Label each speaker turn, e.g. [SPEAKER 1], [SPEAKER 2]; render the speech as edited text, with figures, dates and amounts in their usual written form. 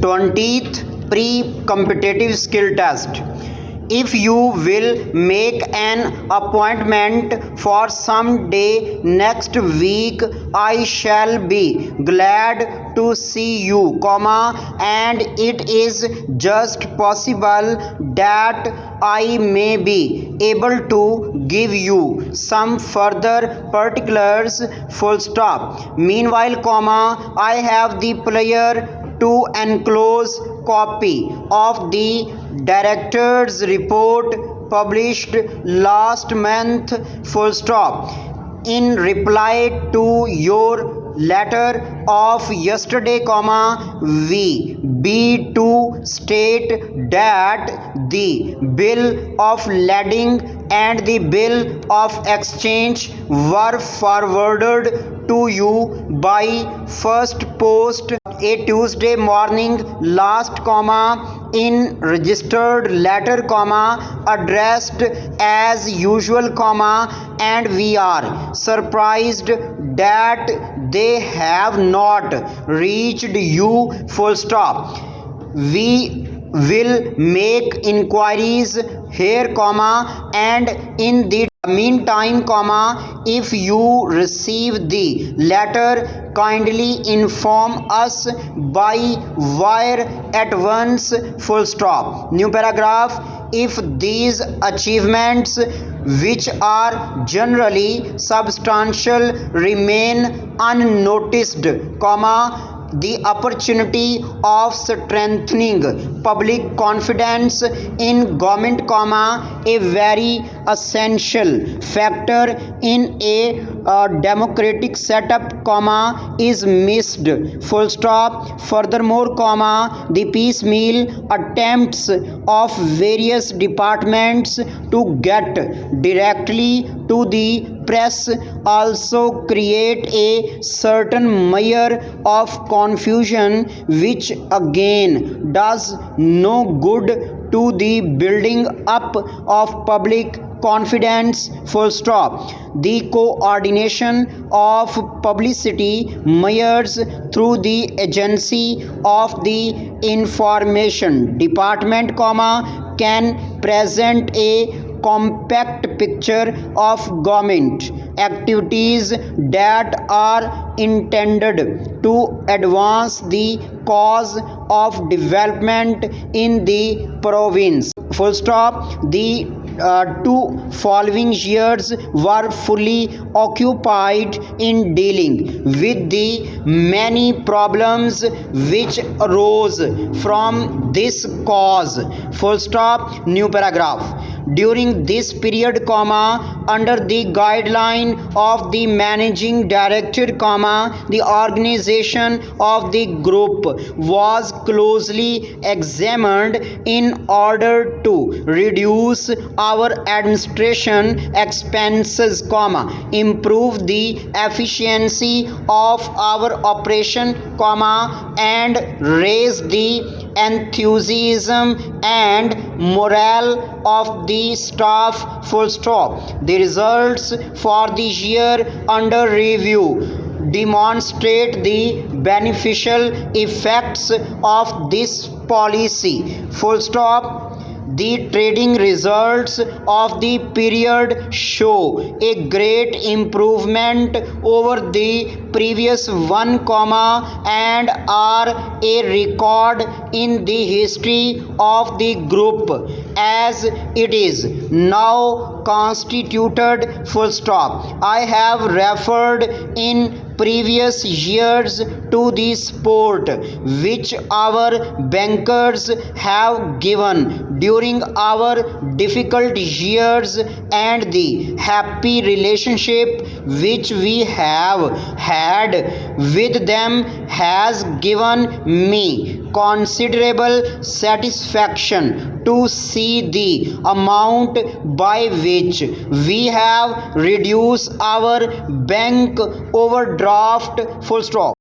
[SPEAKER 1] 20th pre-competitive skill test. If you will make an appointment for some day next week, I shall be glad to see you, and it is just possible that I may be able to give you some further particulars, full stop. Meanwhile, I have the pleasure to enclose copy of the director's report published last month, full stop, in reply to your letter of yesterday, we be to state that the bill of lading and the bill of exchange were forwarded to you by first post a Tuesday morning last, in registered letter, addressed as usual, and we are surprised that they have not reached you, full stop. We will make inquiries here, and in the meantime, if you receive the letter, kindly inform us by wire at once, full stop. New paragraph. If these achievements, which are generally substantial, remain unnoticed, the opportunity of strengthening public confidence in government, a very essential factor in a democratic setup, is missed, full stop. Furthermore, the piecemeal attempts of various departments to get directly to the press also create a certain measure of confusion, which again does no good to the building up of public confidence, full stop. The coordination of publicity measures through the agency of the information department, can present a compact picture of government activities that are intended to advance the cause of development in the province, full stop. The two following years were fully occupied in dealing with the many problems which arose from this cause, full stop. New paragraph. During this period, under the guideline of the managing director, the organization of the group was closely examined in order to reduce our administration expenses, improve the efficiency of our operation, and raise the enthusiasm and morale of the staff, full stop. The results for the year under review demonstrate the beneficial effects of this policy, full stop. The trading results of the period show a great improvement over the previous one, and are a record in the history of the group as it is now constituted, full stop. I have referred in previous years to the support which our bankers have given during our difficult years, and the happy relationship which we have had with them has given me considerable satisfaction to see the amount by which we have reduced our bank overdraft, full stop.